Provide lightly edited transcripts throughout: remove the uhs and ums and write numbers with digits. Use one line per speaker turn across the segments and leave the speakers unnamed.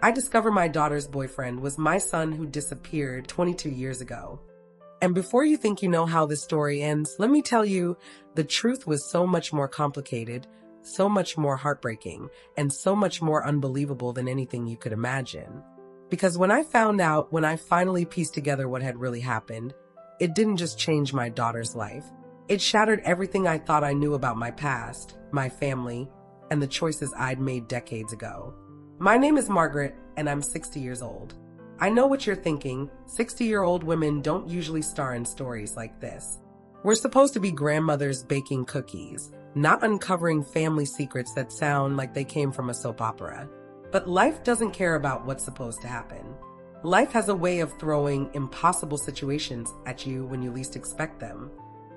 I discover my daughter's boyfriend was my son who disappeared 22 years ago. And before you think you know how this story ends, let me tell you, the truth was so much more complicated, so much more heartbreaking, and so much more unbelievable than anything you could imagine. Because when I finally pieced together what had really happened, it didn't just change my daughter's life. It shattered everything I thought I knew about my past, my family, and the choices I'd made decades ago. My name is Margaret, and I'm 60 years old. I know what you're thinking. 60-year-old women don't usually star in stories like this. We're supposed to be grandmothers baking cookies, not uncovering family secrets that sound like they came from a soap opera. But life doesn't care about what's supposed to happen. Life has a way of throwing impossible situations at you when you least expect them.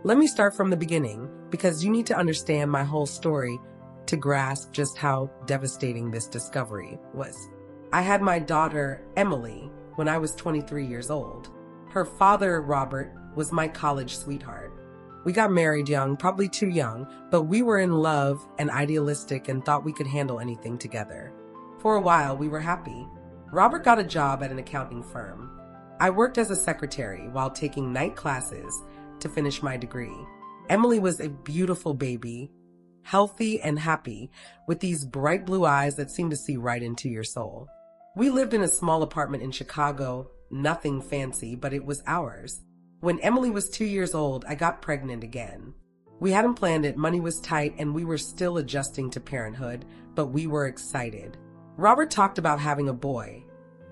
Let me start from the beginning, because you need to understand my whole story to grasp just how devastating this discovery was. I had my daughter, Emily, when I was 23 years old. Her father, Robert, was my college sweetheart. We got married young, probably too young, but we were in love and idealistic and thought we could handle anything together. For a while, we were happy. Robert got a job at an accounting firm. I worked as a secretary while taking night classes to finish my degree. Emily was a beautiful baby, healthy and happy, with these bright blue eyes that seem to see right into your soul. We lived in a small apartment in Chicago, nothing fancy, but it was ours. When Emily was 2 years old, I got pregnant again. We hadn't planned it, money was tight, and we were still adjusting to parenthood, but we were excited. Robert talked about having a boy,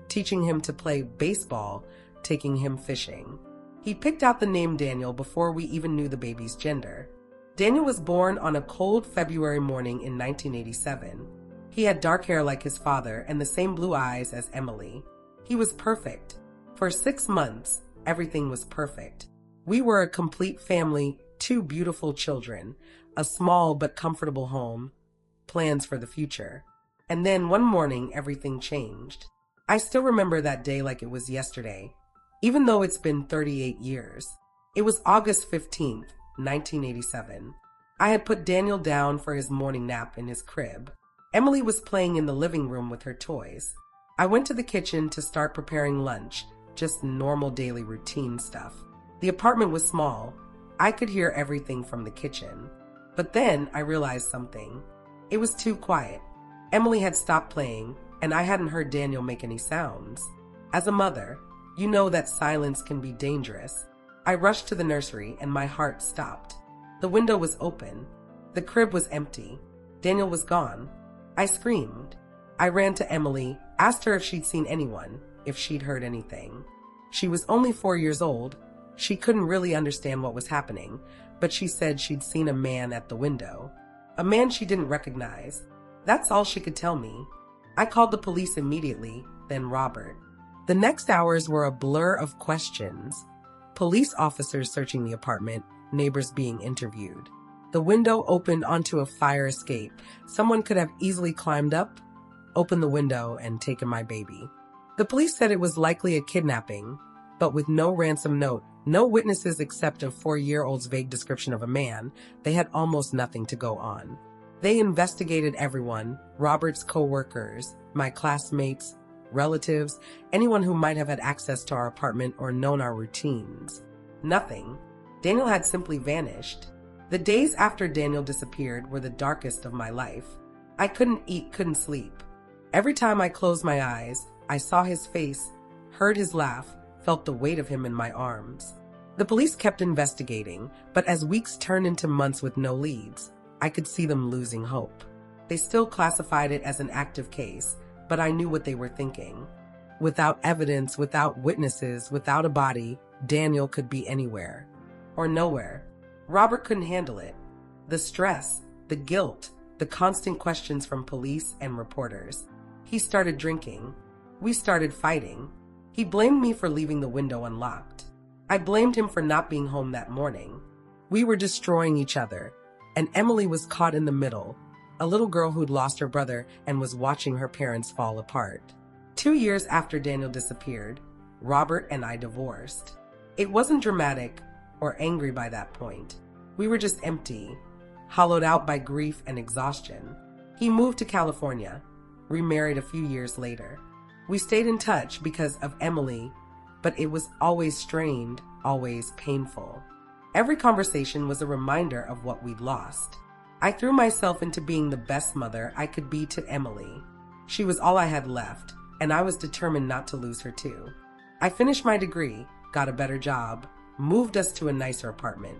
teaching him to play baseball, taking him fishing. He picked out the name Daniel before we even knew the baby's gender. Daniel was born on a cold February morning in 1987. He had dark hair like his father and the same blue eyes as Emily. He was perfect. For 6 months, everything was perfect. We were a complete family, 2 beautiful children, a small but comfortable home, plans for the future. And then one morning, everything changed. I still remember that day like it was yesterday, even though it's been 38 years. It was August 15th, 1987. I had put Daniel down for his morning nap in his crib. Emily was playing in the living room with her toys. I went to the kitchen to start preparing lunch, just normal daily routine stuff. The apartment was small. I could hear everything from the kitchen. But then I realized something. It was too quiet. Emily had stopped playing, and I hadn't heard Daniel make any sounds. As a mother, you know that silence can be dangerous. I rushed to the nursery, and my heart stopped. The window was open. The crib was empty. Daniel was gone. I screamed. I ran to Emily, asked her if she'd seen anyone, if she'd heard anything. She was only 4 years old. She couldn't really understand what was happening, but she said she'd seen a man at the window. A man she didn't recognize. That's all she could tell me. I called the police immediately, then Robert. The next hours were a blur of questions. Police officers searching the apartment, neighbors being interviewed. The window opened onto a fire escape. Someone could have easily climbed up, opened the window, and taken my baby. The police said it was likely a kidnapping, but with no ransom note, no witnesses except a 4-year-old's vague description of a man, they had almost nothing to go on. They investigated everyone, Robert's co-workers, my classmates, relatives, anyone who might have had access to our apartment or known our routines. Nothing. Daniel had simply vanished. The days after Daniel disappeared were the darkest of my life. I couldn't eat, couldn't sleep. Every time I closed my eyes, I saw his face, heard his laugh, felt the weight of him in my arms. The police kept investigating, but as weeks turned into months with no leads, I could see them losing hope. They still classified it as an active case, but I knew what they were thinking. Without evidence, without witnesses, without a body, Daniel could be anywhere. Or nowhere. Robert couldn't handle it. The stress, the guilt, the constant questions from police and reporters. He started drinking. We started fighting. He blamed me for leaving the window unlocked. I blamed him for not being home that morning. We were destroying each other, and Emily was caught in the middle, a little girl who'd lost her brother and was watching her parents fall apart. 2 years after Daniel disappeared, Robert and I divorced. It wasn't dramatic or angry by that point. We were just empty, hollowed out by grief and exhaustion. He moved to California, remarried a few years later. We stayed in touch because of Emily, but it was always strained, always painful. Every conversation was a reminder of what we'd lost. I threw myself into being the best mother I could be to Emily. She was all I had left, and I was determined not to lose her too. I finished my degree, got a better job, moved us to a nicer apartment.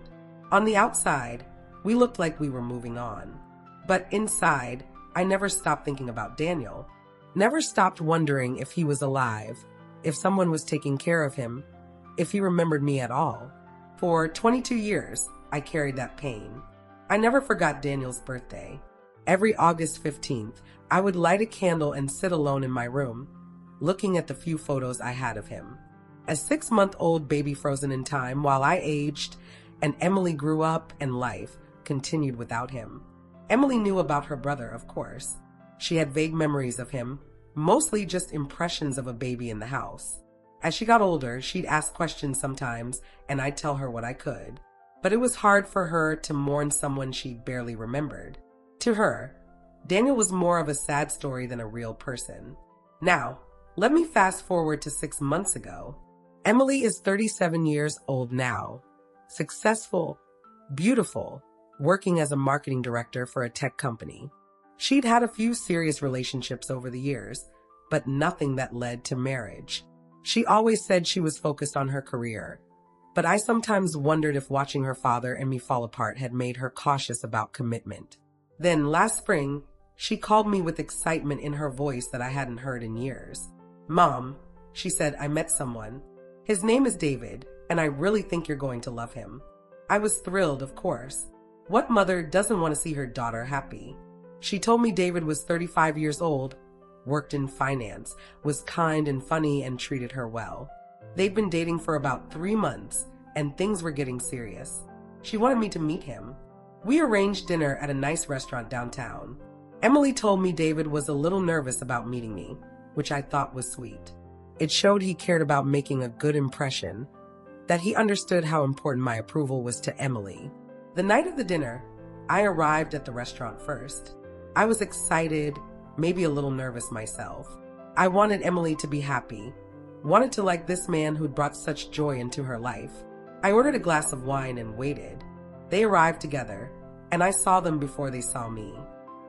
On the outside, we looked like we were moving on. But inside, I never stopped thinking about Daniel. Never stopped wondering if he was alive, if someone was taking care of him, if he remembered me at all. For 22 years, I carried that pain. I never forgot Daniel's birthday. Every August 15th, I would light a candle and sit alone in my room, looking at the few photos I had of him. A 6-month-old baby frozen in time while I aged and Emily grew up and life continued without him. Emily knew about her brother, of course. She had vague memories of him, mostly just impressions of a baby in the house. As she got older, she'd ask questions sometimes, and I'd tell her what I could. But it was hard for her to mourn someone she barely remembered. To her, Daniel was more of a sad story than a real person. Now, let me fast forward to 6 months ago. Emily is 37 years old now, successful, beautiful, working as a marketing director for a tech company. She'd had a few serious relationships over the years, but nothing that led to marriage. She always said she was focused on her career, but I sometimes wondered if watching her father and me fall apart had made her cautious about commitment. Then last spring, she called me with excitement in her voice that I hadn't heard in years. "Mom," she said, "I met someone. His name is David, and I really think you're going to love him." I was thrilled, of course. What mother doesn't want to see her daughter happy? She told me David was 35 years old, worked in finance, was kind and funny, and treated her well. They'd been dating for about 3 months, and things were getting serious. She wanted me to meet him. We arranged dinner at a nice restaurant downtown. Emily told me David was a little nervous about meeting me, which I thought was sweet. It showed he cared about making a good impression, that he understood how important my approval was to Emily. The night of the dinner, I arrived at the restaurant first. I was excited, maybe a little nervous myself. I wanted Emily to be happy, wanted to like this man who'd brought such joy into her life. I ordered a glass of wine and waited. They arrived together, and I saw them before they saw me.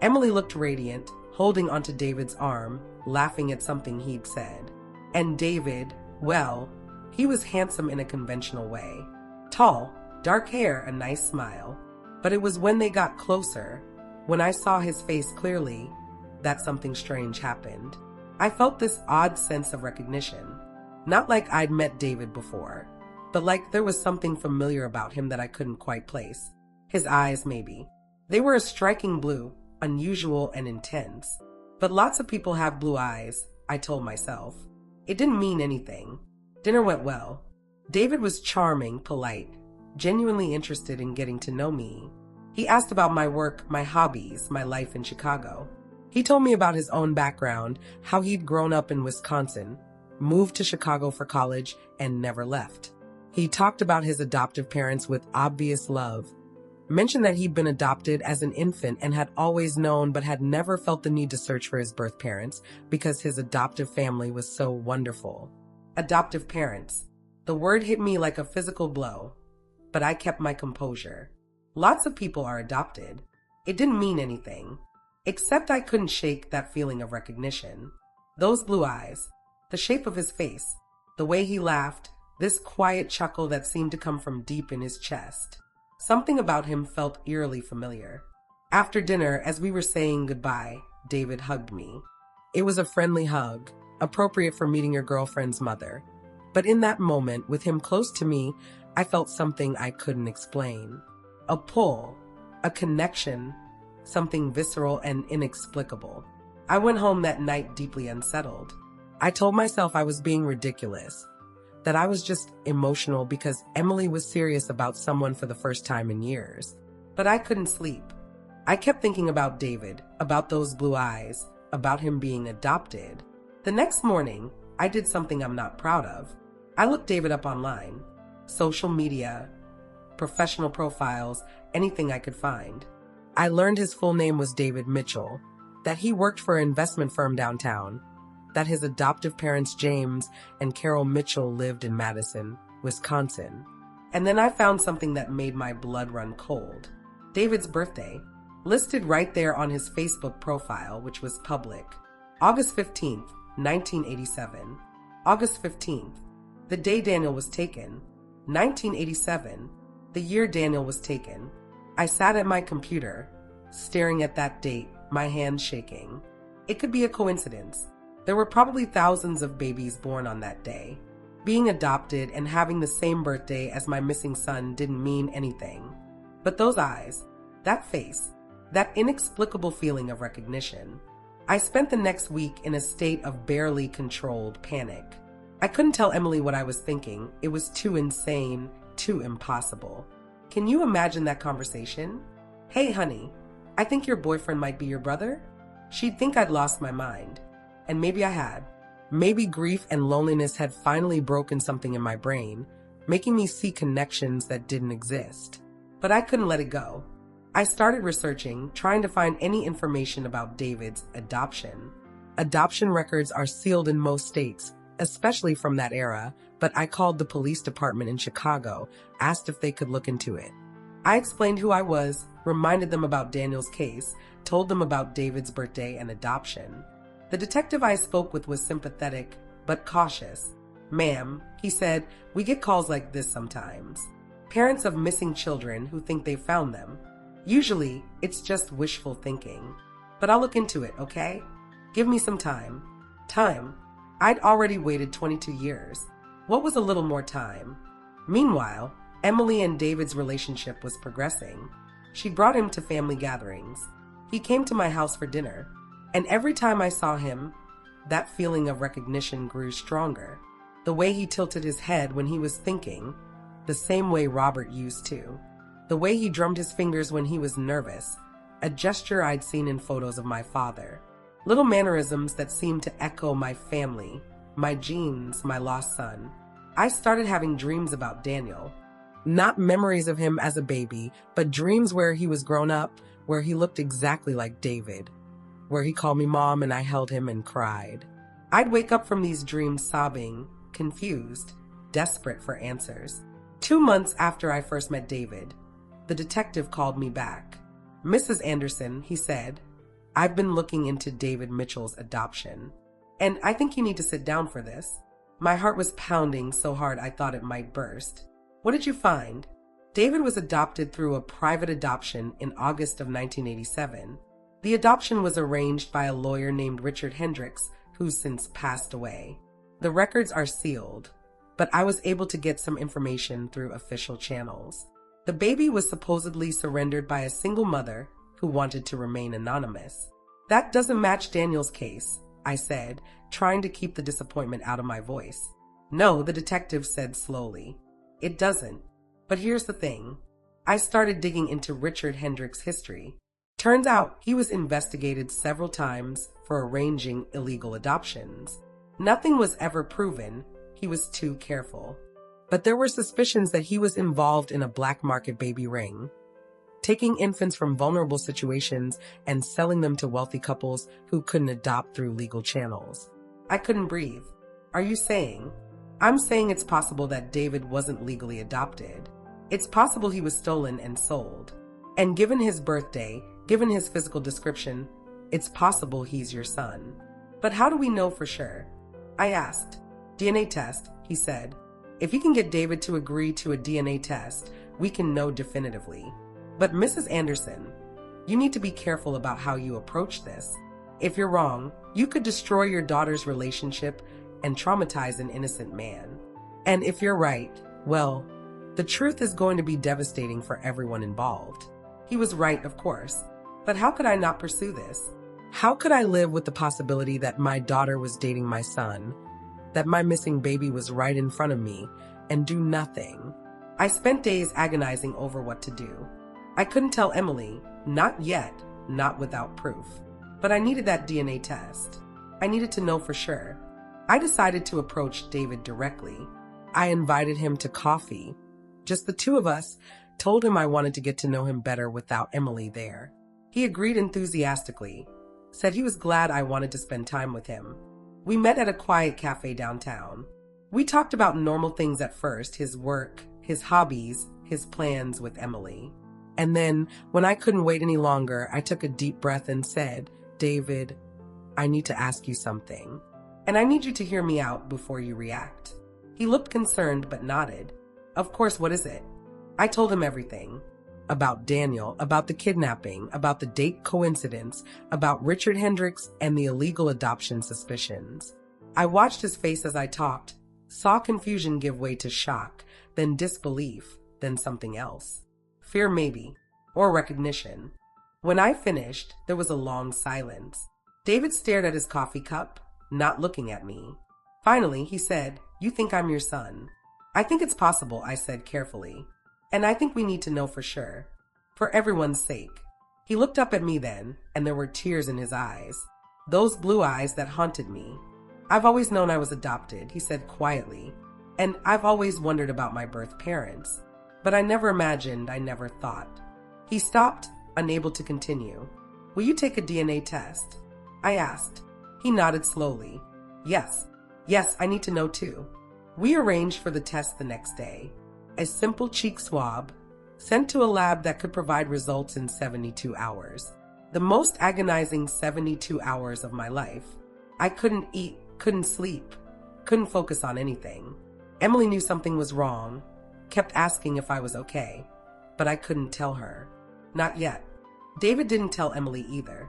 Emily looked radiant, holding onto David's arm, laughing at something he'd said. And David, well, he was handsome in a conventional way. Tall, dark hair, a nice smile. But it was when they got closer, when I saw his face clearly, that something strange happened. I felt this odd sense of recognition. Not like I'd met David before, but like there was something familiar about him that I couldn't quite place. His eyes, maybe. They were a striking blue, unusual and intense. But lots of people have blue eyes, I told myself. It didn't mean anything. Dinner went well. David was charming, polite, genuinely interested in getting to know me. He asked about my work, my hobbies, my life in Chicago. He told me about his own background, how he'd grown up in Wisconsin, moved to Chicago for college, and never left. He talked about his adoptive parents with obvious love, mentioned that he'd been adopted as an infant and had always known but had never felt the need to search for his birth parents because his adoptive family was so wonderful. Adoptive parents. The word hit me like a physical blow, but I kept my composure. Lots of people are adopted. It didn't mean anything, except I couldn't shake that feeling of recognition. Those blue eyes, the shape of his face, the way he laughed, this quiet chuckle that seemed to come from deep in his chest. Something about him felt eerily familiar. After dinner, as we were saying goodbye, David hugged me. It was a friendly hug, appropriate for meeting your girlfriend's mother. But in that moment, with him close to me, I felt something I couldn't explain. A pull, a connection, something visceral and inexplicable. I went home that night deeply unsettled. I told myself I was being ridiculous, that I was just emotional because Emily was serious about someone for the first time in years. But I couldn't sleep. I kept thinking about David, about those blue eyes, about him being adopted. The next morning, I did something I'm not proud of. I looked David up online, social media, professional profiles, anything I could find. I learned his full name was David Mitchell, that he worked for an investment firm downtown, that his adoptive parents James and Carol Mitchell lived in Madison, Wisconsin. And then I found something that made my blood run cold. David's birthday, listed right there on his Facebook profile, which was public. August 15th, 1987. August 15th, the day Daniel was taken. 1987, the year Daniel was taken. I sat at my computer, staring at that date, my hands shaking. It could be a coincidence. There were probably thousands of babies born on that day. Being adopted and having the same birthday as my missing son didn't mean anything. But those eyes, that face, that inexplicable feeling of recognition. I spent the next week in a state of barely controlled panic. I couldn't tell Emily what I was thinking. It was too insane, too impossible. Can you imagine that conversation? "Hey, honey, I think your boyfriend might be your brother?" She'd think I'd lost my mind. And maybe I had. Maybe grief and loneliness had finally broken something in my brain, making me see connections that didn't exist. But I couldn't let it go. I started researching, trying to find any information about David's adoption. Adoption records are sealed in most states, especially from that era, but I called the police department in Chicago, asked if they could look into it. I explained who I was, reminded them about Daniel's case, told them about David's birthday and adoption. The detective I spoke with was sympathetic, but cautious. "Ma'am," he said, "we get calls like this sometimes. Parents of missing children who think they found them. Usually, it's just wishful thinking. But I'll look into it, okay? Give me some time." Time? I'd already waited 22 years. What was a little more time? Meanwhile, Emily and David's relationship was progressing. She brought him to family gatherings. He came to my house for dinner. And every time I saw him, that feeling of recognition grew stronger. The way he tilted his head when he was thinking, the same way Robert used to. The way he drummed his fingers when he was nervous, a gesture I'd seen in photos of my father. Little mannerisms that seemed to echo my family, my genes, my lost son. I started having dreams about Daniel. Not memories of him as a baby, but dreams where he was grown up, where he looked exactly like David. Where he called me mom and I held him and cried. I'd wake up from these dreams sobbing, confused, desperate for answers. 2 months after I first met David, the detective called me back. "Mrs. Anderson," he said, "I've been looking into David Mitchell's adoption, and I think you need to sit down for this." My heart was pounding so hard I thought it might burst. "What did you find?" David was adopted through a private adoption in August of 1987. The adoption was arranged by a lawyer named Richard Hendricks, who's since passed away. The records are sealed, but I was able to get some information through official channels. The baby was supposedly surrendered by a single mother who wanted to remain anonymous. "That doesn't match Daniel's case," I said, trying to keep the disappointment out of my voice. "No," the detective said slowly. "It doesn't. But here's the thing. I started digging into Richard Hendricks' history. Turns out he was investigated several times for arranging illegal adoptions. Nothing was ever proven. He was too careful. But there were suspicions that he was involved in a black market baby ring, taking infants from vulnerable situations and selling them to wealthy couples who couldn't adopt through legal channels. I couldn't breathe. "Are you saying?" "I'm saying it's possible that David wasn't legally adopted. It's possible he was stolen and sold. And given his birthday, given his physical description, it's possible he's your son. But how do we know for sure?" I asked. "DNA test," he said. "If you can get David to agree to a DNA test, we can know definitively. But Mrs. Anderson, you need to be careful about how you approach this. If you're wrong, you could destroy your daughter's relationship and traumatize an innocent man. And if you're right, well, the truth is going to be devastating for everyone involved." He was right, of course. But how could I not pursue this? How could I live with the possibility that my daughter was dating my son, that my missing baby was right in front of me, and do nothing? I spent days agonizing over what to do. I couldn't tell Emily, not yet, not without proof. But I needed that DNA test. I needed to know for sure. I decided to approach David directly. I invited him to coffee. Just the two of us, told him I wanted to get to know him better without Emily there. He agreed enthusiastically, said he was glad I wanted to spend time with him. We met at a quiet cafe downtown. We talked about normal things at first, his work, his hobbies, his plans with Emily. And then, when I couldn't wait any longer, I took a deep breath and said, "David, I need to ask you something. And I need you to hear me out before you react." He looked concerned but nodded. "Of course, what is it?" I told him everything. About Daniel, about the kidnapping, about the date coincidence, about Richard Hendricks and the illegal adoption suspicions. I watched his face as I talked, saw confusion give way to shock, then disbelief, then something else. Fear maybe, or recognition. When I finished, there was a long silence. David stared at his coffee cup, not looking at me. Finally, he said, "You think I'm your son?" "I think it's possible," I said carefully. "And I think we need to know for sure. For everyone's sake." He looked up at me then, and there were tears in his eyes. Those blue eyes that haunted me. "I've always known I was adopted," he said quietly. "And I've always wondered about my birth parents. But I never imagined, I never thought." He stopped, unable to continue. "Will you take a DNA test?" I asked. He nodded slowly. Yes, I need to know too." We arranged for the test the next day. A simple cheek swab, sent to a lab that could provide results in 72 hours. The most agonizing 72 hours of my life. I couldn't eat, couldn't sleep, couldn't focus on anything. Emily knew something was wrong, kept asking if I was okay, but I couldn't tell her. Not yet. David didn't tell Emily either.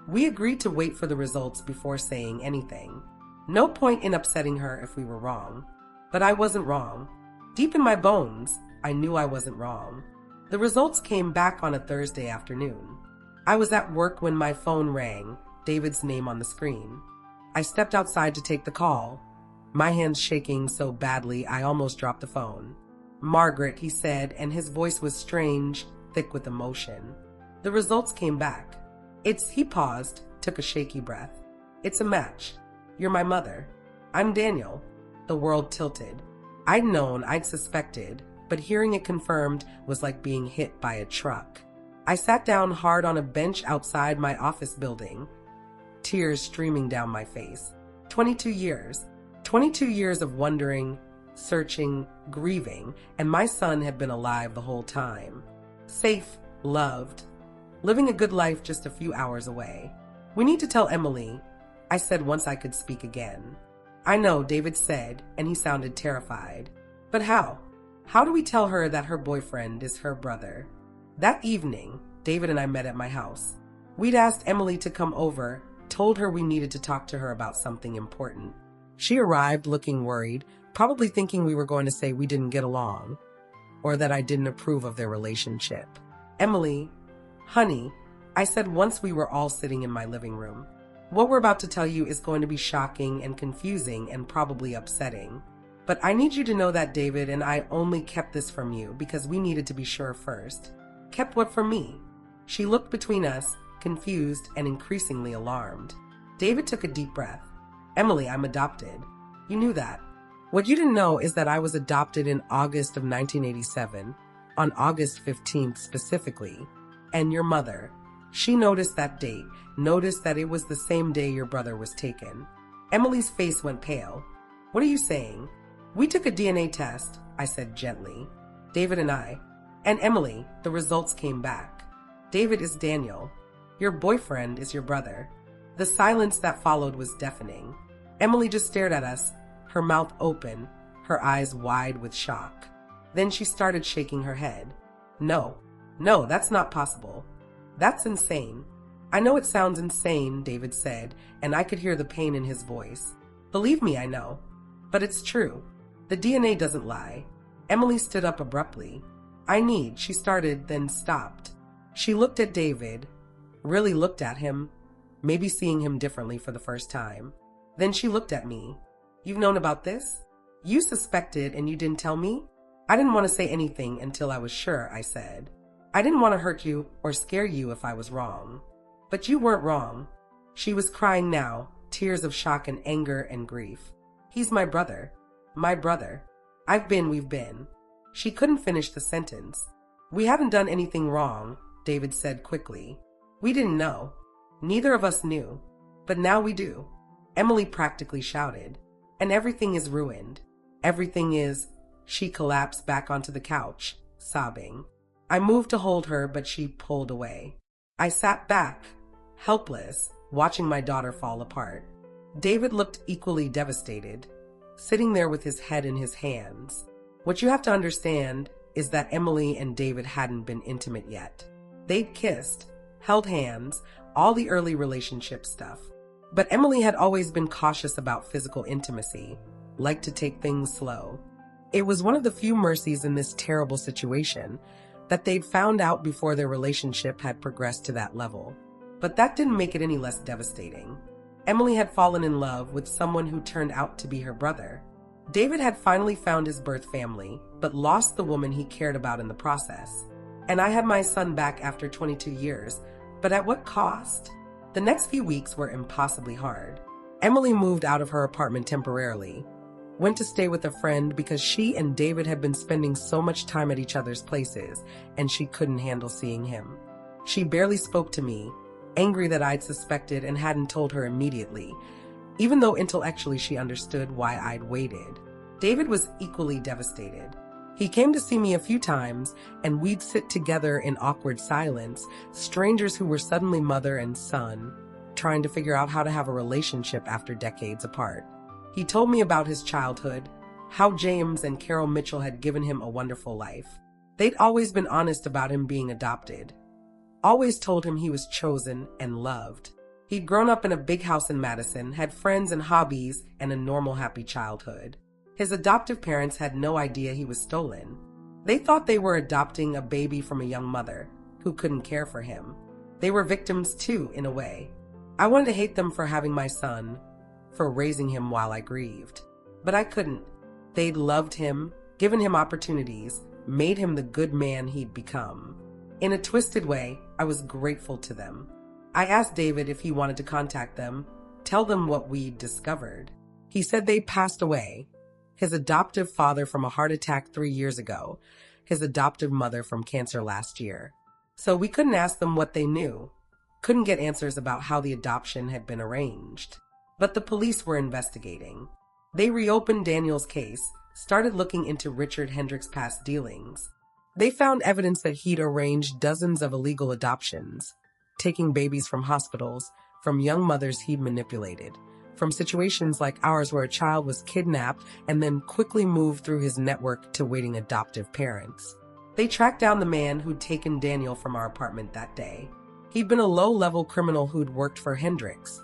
We agreed to wait for the results before saying anything. No point in upsetting her if we were wrong. But I wasn't wrong. Deep in my bones, I knew I wasn't wrong. The results came back on a Thursday afternoon. I was at work when my phone rang, David's name on the screen. I stepped outside to take the call, my hands shaking so badly I almost dropped the phone. "Margaret," he said, and his voice was strange, thick with emotion. The results came back. He paused, took a shaky breath. "It's a match. You're my mother. I'm Daniel." The world tilted. I'd known, I'd suspected, but hearing it confirmed was like being hit by a truck. I sat down hard on a bench outside my office building, tears streaming down my face. 22 years. 22 years of wondering, searching, grieving, and my son had been alive the whole time. Safe, loved, living a good life just a few hours away. "We need to tell Emily," I said once I could speak again. "I know," David said, and he sounded terrified. "But how? How do we tell her that her boyfriend is her brother?" That evening, David and I met at my house. We'd asked Emily to come over, told her we needed to talk to her about something important. She arrived looking worried, probably thinking we were going to say we didn't get along, or that I didn't approve of their relationship. "Emily, honey," I said once we were all sitting in my living room, "what we're about to tell you is going to be shocking and confusing and probably upsetting. But I need you to know that David and I only kept this from you because we needed to be sure first." "Kept what from me?" She looked between us, confused and increasingly alarmed. David took a deep breath. "Emily, I'm adopted. You knew that. What you didn't know is that I was adopted in August of 1987, on August 15th specifically. And your mother, she noticed that date, noticed that it was the same day your brother was taken." Emily's face went pale. "What are you saying?" "We took a DNA test," I said gently. "David and I. And Emily, the results came back. David is Daniel. Your boyfriend is your brother." The silence that followed was deafening. Emily just stared at us, her mouth open, her eyes wide with shock. Then she started shaking her head. No, that's not possible. That's insane." "I know it sounds insane," David said, and I could hear the pain in his voice. "Believe me, I know. But it's true. The DNA doesn't lie." Emily stood up abruptly. She started, then stopped. She looked at David, really looked at him, maybe seeing him differently for the first time. Then she looked at me. "You've known about this? You suspected and you didn't tell me?" "I didn't want to say anything until I was sure," I said. "I didn't want to hurt you or scare you if I was wrong." "But you weren't wrong." She was crying now, tears of shock and anger and grief. "He's my brother. My brother. We've been." She couldn't finish the sentence. "We haven't done anything wrong," David said quickly. "We didn't know. Neither of us knew. But now we do. Emily practically shouted. And everything is ruined. Everything is... She collapsed back onto the couch, sobbing. I moved to hold her, but she pulled away. I sat back, helpless, watching my daughter fall apart. David looked equally devastated, sitting there with his head in his hands. What you have to understand is that Emily and David hadn't been intimate yet. They'd kissed, held hands, all the early relationship stuff. But Emily had always been cautious about physical intimacy, liked to take things slow. It was one of the few mercies in this terrible situation that they'd found out before their relationship had progressed to that level. But that didn't make it any less devastating. Emily had fallen in love with someone who turned out to be her brother. David had finally found his birth family, but lost the woman he cared about in the process. And I had my son back after 22 years, but at what cost? The next few weeks were impossibly hard. Emily moved out of her apartment temporarily, went to stay with a friend because she and David had been spending so much time at each other's places, and she couldn't handle seeing him. She barely spoke to me, angry that I'd suspected and hadn't told her immediately, even though intellectually she understood why I'd waited. David was equally devastated. He came to see me a few times, and we'd sit together in awkward silence, strangers who were suddenly mother and son, trying to figure out how to have a relationship after decades apart. He told me about his childhood, how James and Carol Mitchell had given him a wonderful life. They'd always been honest about him being adopted. Always told him he was chosen and loved. He'd grown up in a big house in Madison, had friends and hobbies, and a normal, happy childhood. His adoptive parents had no idea he was stolen. They thought they were adopting a baby from a young mother who couldn't care for him. They were victims too, in a way. I wanted to hate them for having my son, for raising him while I grieved. But I couldn't. They'd loved him, given him opportunities, made him the good man he'd become. In a twisted way, I was grateful to them. I asked David if he wanted to contact them, tell them what we'd discovered. He said they passed away. His adoptive father from a heart attack 3 years ago, his adoptive mother from cancer last year. So we couldn't ask them what they knew, couldn't get answers about how the adoption had been arranged. But the police were investigating. They reopened Daniel's case, started looking into Richard Hendricks' past dealings. They found evidence that he'd arranged dozens of illegal adoptions, taking babies from hospitals, from young mothers he'd manipulated, from situations like ours where a child was kidnapped and then quickly moved through his network to waiting adoptive parents. They tracked down the man who'd taken Daniel from our apartment that day. He'd been a low-level criminal who'd worked for Hendricks,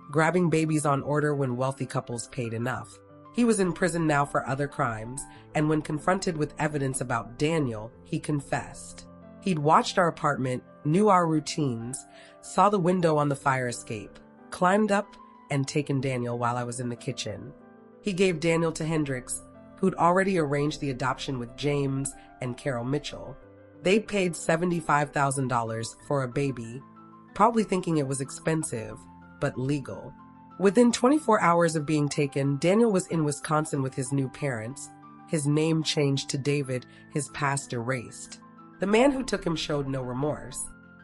grabbing babies on order when wealthy couples paid enough. He was in prison now for other crimes, and when confronted with evidence about Daniel, he confessed. He'd watched our apartment, knew our routines, saw the window on the fire escape, climbed up, and taken Daniel while I was in the kitchen. He gave Daniel to Hendricks, who'd already arranged the adoption with James and Carol Mitchell. They'd paid $75,000 for a baby, probably thinking it was expensive, but legal. Within 24 hours of being taken, Daniel was in Wisconsin with his new parents, his name changed to David, his past erased. The man who took him showed no remorse.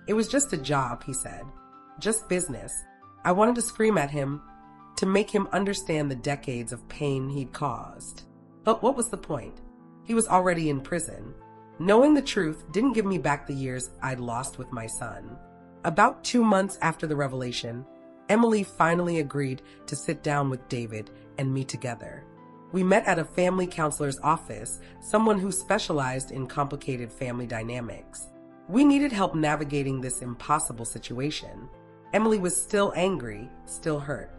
It was just a job, he said. Just business. I wanted to scream at him, to make him understand the decades of pain he'd caused. But what was the point? He was already in prison. Knowing the truth didn't give me back the years I'd lost with my son. About 2 months after the revelation, Emily finally agreed to sit down with David and me together. We met at a family counselor's office, someone who specialized in complicated family dynamics. We needed help navigating this impossible situation. Emily was still angry, still hurt.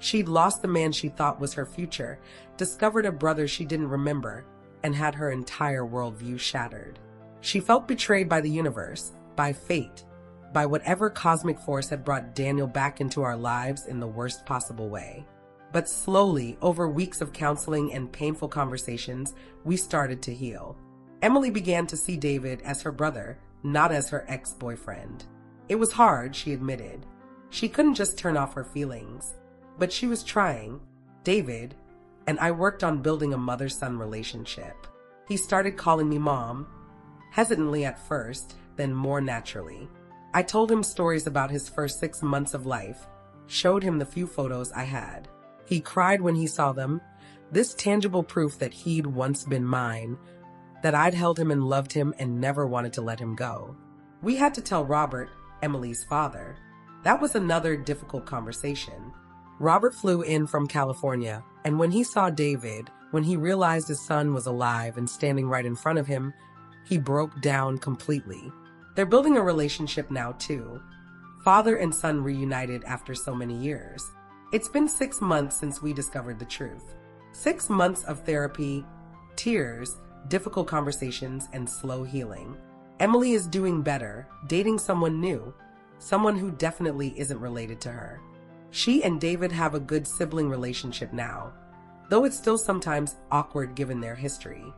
She'd lost the man she thought was her future, discovered a brother she didn't remember, and had her entire worldview shattered. She felt betrayed by the universe, by fate, by whatever cosmic force had brought Daniel back into our lives in the worst possible way. But slowly, over weeks of counseling and painful conversations, we started to heal. Emily began to see David as her brother, not as her ex-boyfriend. It was hard, she admitted. She couldn't just turn off her feelings. But she was trying. David and I worked on building a mother-son relationship. He started calling me Mom, hesitantly at first, then more naturally. I told him stories about his first 6 months of life, showed him the few photos I had. He cried when he saw them, this tangible proof that he'd once been mine, that I'd held him and loved him and never wanted to let him go. We had to tell Robert, Emily's father. That was another difficult conversation. Robert flew in from California, and when he saw David, when he realized his son was alive and standing right in front of him, he broke down completely. They're building a relationship now, too. Father and son reunited after so many years. It's been 6 months since we discovered the truth. 6 months of therapy, tears, difficult conversations, and slow healing. Emily is doing better, dating someone new, someone who definitely isn't related to her. She and David have a good sibling relationship now, though it's still sometimes awkward given their history.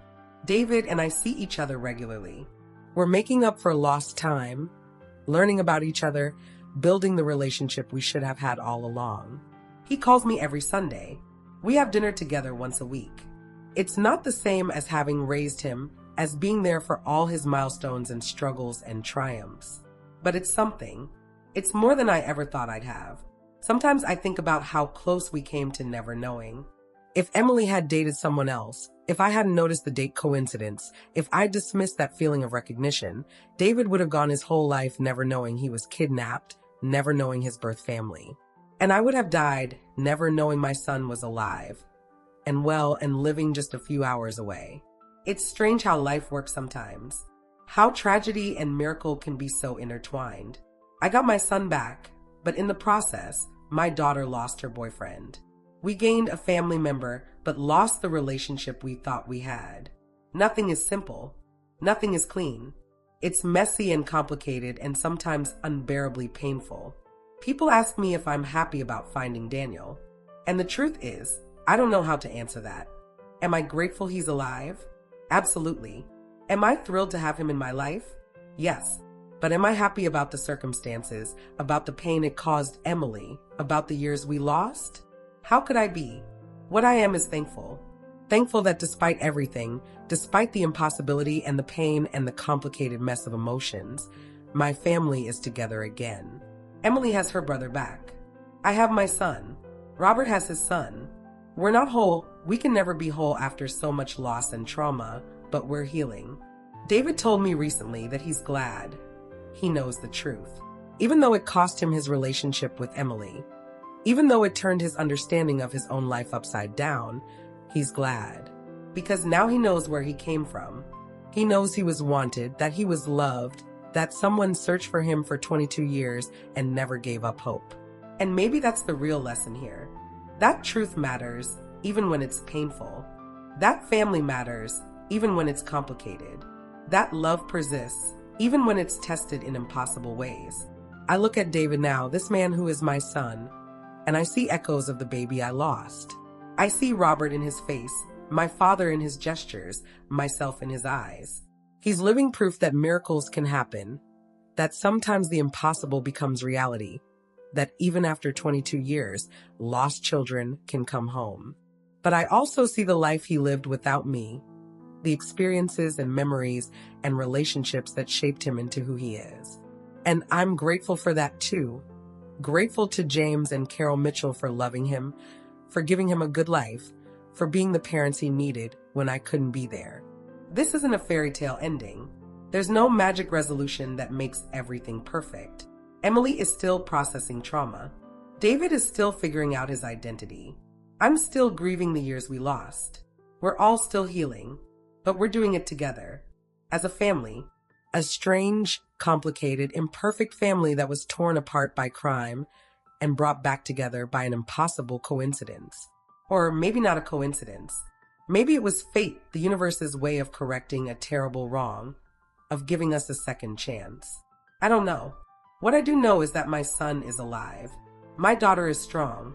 David and I see each other regularly. We're making up for lost time, learning about each other, building the relationship we should have had all along. He calls me every Sunday. We have dinner together once a week. It's not the same as having raised him, as being there for all his milestones and struggles and triumphs. But it's something. It's more than I ever thought I'd have. Sometimes I think about how close we came to never knowing. If Emily had dated someone else, if I hadn't noticed the date coincidence, if I dismissed that feeling of recognition, David would have gone his whole life never knowing he was kidnapped, never knowing his birth family. And I would have died never knowing my son was alive, and well, and living just a few hours away. It's strange how life works sometimes. How tragedy and miracle can be so intertwined. I got my son back, but in the process, my daughter lost her boyfriend. We gained a family member, but lost the relationship we thought we had. Nothing is simple. Nothing is clean. It's messy and complicated and sometimes unbearably painful. People ask me if I'm happy about finding Daniel. And the truth is, I don't know how to answer that. Am I grateful he's alive? Absolutely. Am I thrilled to have him in my life? Yes. But am I happy about the circumstances, about the pain it caused Emily, about the years we lost? How could I be? What I am is thankful. Thankful that despite everything, despite the impossibility and the pain and the complicated mess of emotions, my family is together again. Emily has her brother back. I have my son. Robert has his son. We're not whole. We can never be whole after so much loss and trauma, but we're healing. David told me recently that he's glad. He knows the truth. Even though it cost him his relationship with Emily, even though it turned his understanding of his own life upside down, he's glad. Because now he knows where he came from. He knows he was wanted, that he was loved, that someone searched for him for 22 years and never gave up hope. And maybe that's the real lesson here. That truth matters, even when it's painful. That family matters, even when it's complicated. That love persists, even when it's tested in impossible ways. I look at David now, this man who is my son, and I see echoes of the baby I lost. I see Robert in his face, my father in his gestures, myself in his eyes. He's living proof that miracles can happen, that sometimes the impossible becomes reality, that even after 22 years, lost children can come home. But I also see the life he lived without me, the experiences and memories and relationships that shaped him into who he is. And I'm grateful for that too. Grateful to James and Carol Mitchell for loving him, for giving him a good life, for being the parents he needed when I couldn't be there. This isn't a fairy tale ending. There's no magic resolution that makes everything perfect. Emily is still processing trauma. David is still figuring out his identity. I'm still grieving the years we lost. We're all still healing, but we're doing it together. As a family. A strange, complicated, imperfect family that was torn apart by crime and brought back together by an impossible coincidence. Or maybe not a coincidence. Maybe it was fate, the universe's way of correcting a terrible wrong, of giving us a second chance. I don't know. What I do know is that my son is alive. My daughter is strong.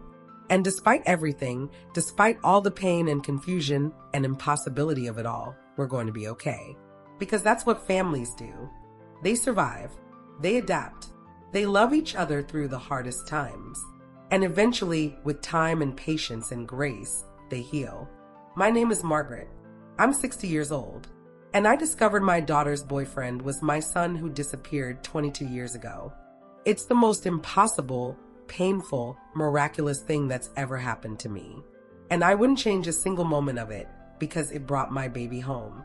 And despite everything, despite all the pain and confusion and impossibility of it all, we're going to be okay. Because that's what families do. They survive. They adapt. They love each other through the hardest times. And eventually, with time and patience and grace, they heal. My name is Margaret. I'm 60 years old. And I discovered my daughter's boyfriend was my son who disappeared 22 years ago. It's the most impossible, painful, miraculous thing that's ever happened to me. And I wouldn't change a single moment of it because it brought my baby home.